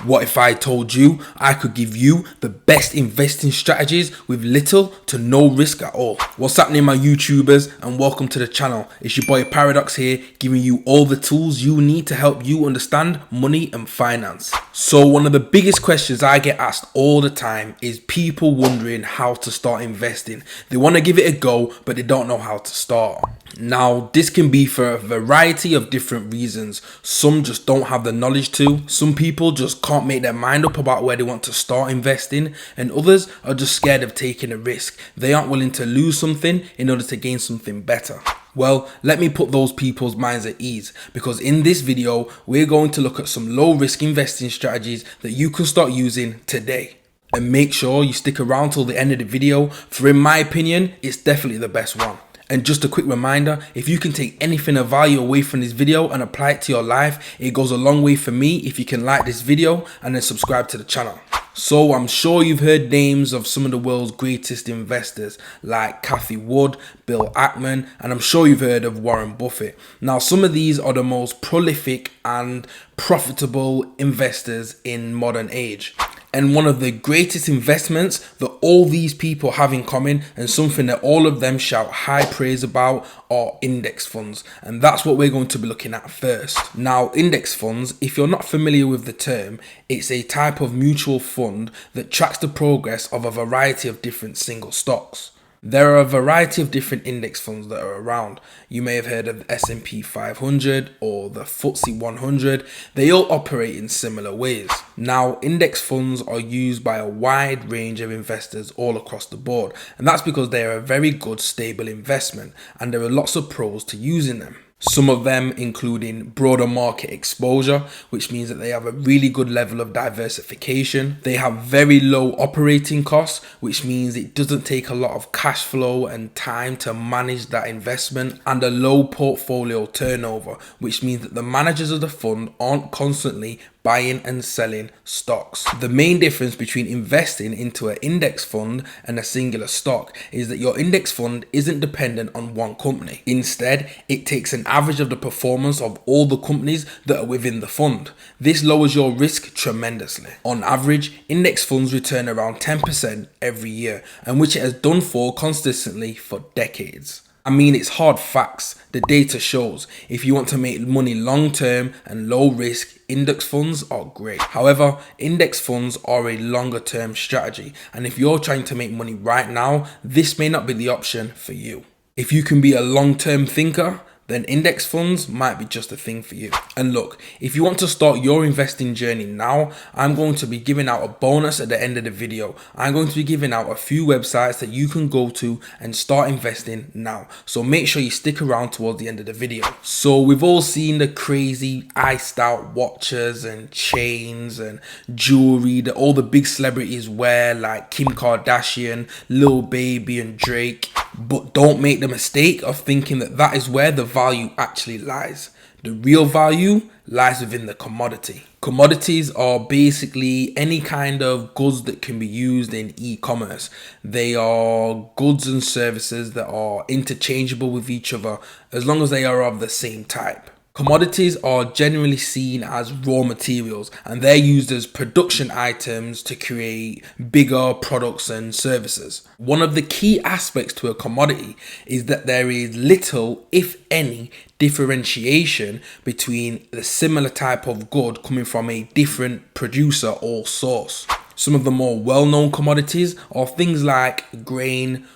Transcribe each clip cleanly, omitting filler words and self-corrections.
What if I told you I could give you the best investing strategies with little to no risk at all? What's happening, my YouTubers, and welcome to the channel. It's your boy Paradox here, giving you all the tools you need to help you understand money and finance. So one of the biggest questions I get asked all the time is people wondering how to start investing. They want to give it a go, but they don't know how to start. Now, this can be for a variety of different reasons. Some just don't have the knowledge to. Some people just can't make their mind up about where they want to start investing, and others are just scared of taking a risk. They aren't willing to lose something in order to gain something better. Well, let me put those people's minds at ease, because in this video, we're going to look at some low risk investing strategies that you can start using today. And make sure you stick around till the end of the video, for in my opinion, it's definitely the best one. And just a quick reminder, if you can take anything of value away from this video and apply it to your life, it goes a long way for me if you can like this video and then subscribe to the channel. So I'm sure you've heard names of some of the world's greatest investors like Cathie Wood, Bill Ackman, and I'm sure you've heard of Warren Buffett. Now, some of these are the most prolific and profitable investors in modern age. And one of the greatest investments that all these people have in common, and something that all of them shout high praise about, are index funds. And that's what we're going to be looking at first. Now, index funds, if you're not familiar with the term, it's a type of mutual fund that tracks the progress of a variety of different single stocks. There are a variety of different index funds that are around. You may have heard of the S&P 500 or the FTSE 100. They all operate in similar ways. Now, index funds are used by a wide range of investors all across the board, and that's because they are a very good, stable investment, and there are lots of pros to using them. Some of them including broader market exposure, which means that they have a really good level of diversification. They have very low operating costs, which means it doesn't take a lot of cash flow and time to manage that investment, and a low portfolio turnover, which means that the managers of the fund aren't constantly buying and selling stocks. The main difference between investing into an index fund and a singular stock is that your index fund isn't dependent on one company. Instead, it takes an average of the performance of all the companies that are within the fund. This lowers your risk tremendously. On average, index funds return around 10% every year, and which it has done for consistently for decades. I mean, it's hard facts. The data shows if you want to make money long term and low risk, index funds are great. However, index funds are a longer term strategy, and if you're trying to make money right now, this may not be the option for you. If you can be a long term thinker, then index funds might be just a thing for you. And look, if you want to start your investing journey now, I'm going to be giving out a bonus at the end of the video. I'm going to be giving out a few websites that you can go to and start investing now. So make sure you stick around towards the end of the video. So we've all seen the crazy iced out watches and chains and jewelry that all the big celebrities wear, like Kim Kardashian, Lil Baby and Drake. But don't make the mistake of thinking that that is where the value actually lies. The real value lies within the commodity. Commodities are basically any kind of goods that can be used in e-commerce. They are goods and services that are interchangeable with each other as long as they are of the same type. Commodities are generally seen as raw materials, and they're used as production items to create bigger products and services. One of the key aspects to a commodity is that there is little, if any, differentiation between the similar type of good coming from a different producer or source. Some of the more well-known commodities are things like grain,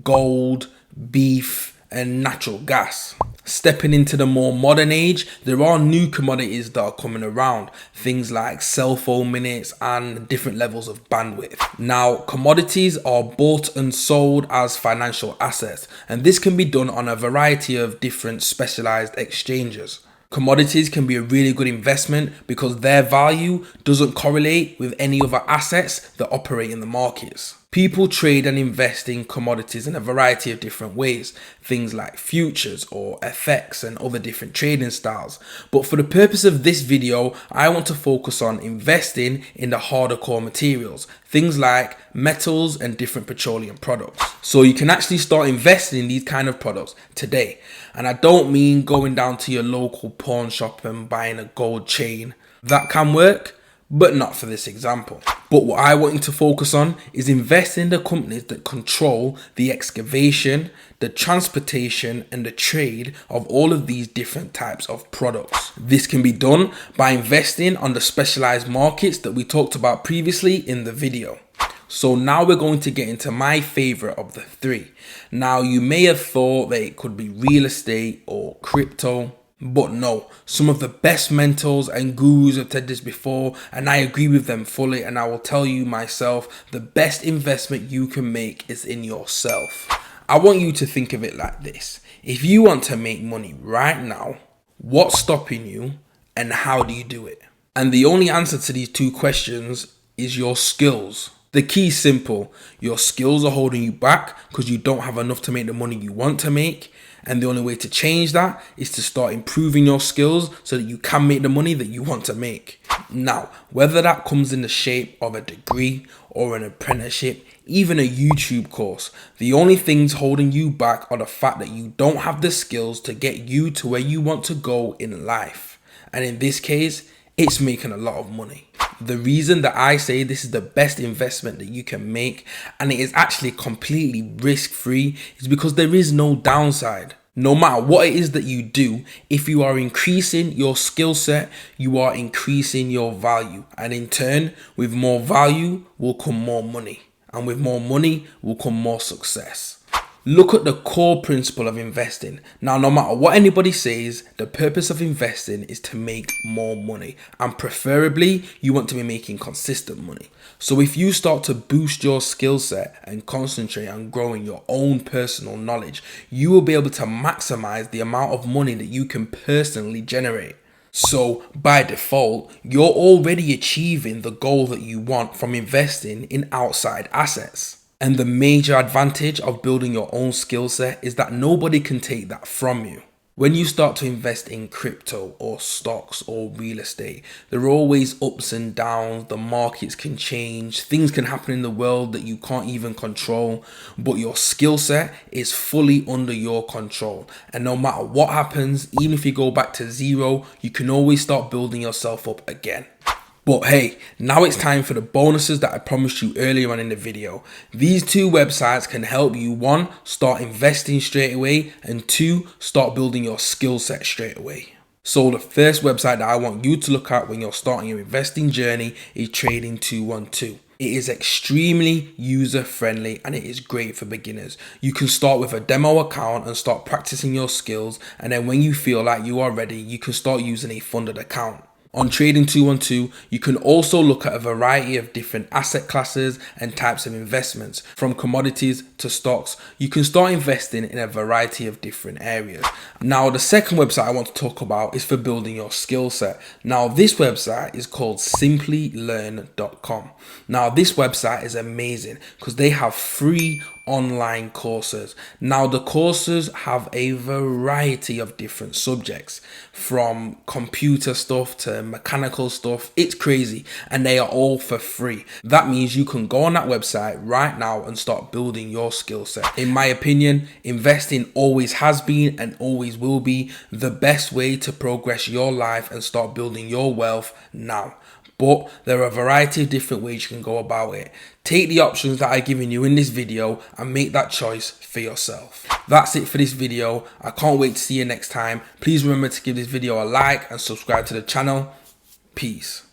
gold, beef, and natural gas. Stepping into the more modern age, there are new commodities that are coming around, things like cell phone minutes and different levels of bandwidth. Now, commodities are bought and sold as financial assets, and this can be done on a variety of different specialized exchanges. Commodities can be a really good investment because their value doesn't correlate with any other assets that operate in the markets. People trade and invest in commodities in a variety of different ways, things like futures or FX and other different trading styles. But for the purpose of this video, I want to focus on investing in the harder core materials, things like metals and different petroleum products. So you can actually start investing in these kind of products today. And I don't mean going down to your local pawn shop and buying a gold chain. That can work, but not for this example. But what I want you to focus on is invest in the companies that control the excavation, the transportation, and the trade of all of these different types of products. This can be done by investing on the specialized markets that we talked about previously in the video. So now we're going to get into my favorite of the three. Now you may have thought that it could be real estate or crypto, but no, some of the best mentors and gurus have said this before, and I agree with them fully, and I will tell you myself, the best investment you can make is in yourself. I want you to think of it like this. If you want to make money right now, what's stopping you and how do you do it? And the only answer to these two questions is your skills. The key is simple. Your skills are holding you back because you don't have enough to make the money you want to make. And the only way to change that is to start improving your skills so that you can make the money that you want to make. Now, whether that comes in the shape of a degree or an apprenticeship, even a YouTube course, the only things holding you back are the fact that you don't have the skills to get you to where you want to go in life. And in this case, it's making a lot of money. The reason that I say this is the best investment that you can make, and it is actually completely risk-free, is because there is no downside. No matter what it is that you do, if you are increasing your skill set, you are increasing your value. And in turn, with more value will come more money. And with more money will come more success. Look at the core principle of investing. Now, no matter what anybody says, the purpose of investing is to make more money. And preferably, you want to be making consistent money. So if you start to boost your skill set and concentrate on growing your own personal knowledge, you will be able to maximize the amount of money that you can personally generate. So by default, you're already achieving the goal that you want from investing in outside assets. And the major advantage of building your own skill set is that nobody can take that from you. When you start to invest in crypto or stocks or real estate, there are always ups and downs, the markets can change, things can happen in the world that you can't even control, but your skill set is fully under your control. And no matter what happens, even if you go back to zero, you can always start building yourself up again. But hey, now it's time for the bonuses that I promised you earlier on in the video. These two websites can help you, 1, start investing straight away, and 2, start building your skill set straight away. So the first website that I want you to look at when you're starting your investing journey is Trading 212. It is extremely user friendly and it is great for beginners. You can start with a demo account and start practicing your skills, and then when you feel like you are ready, you can start using a funded account. On Trading 212, you can also look at a variety of different asset classes and types of investments. From commodities to stocks, you can start investing in a variety of different areas. Now, the second website I want to talk about is for building your skill set. Now, this website is called simplylearn.com. Now, this website is amazing because they have free online courses. Now, the courses have a variety of different subjects, from computer stuff to mechanical stuff. It's crazy, and they are all for free. That means you can go on that website right now and start building your skill set. In my opinion, investing always has been and always will be the best way to progress your life and start building your wealth now. But there are a variety of different ways you can go about it. Take the options that I've given you in this video and make that choice for yourself. That's it for this video. I can't wait to see you next time. Please remember to give this video a like and subscribe to the channel. Peace.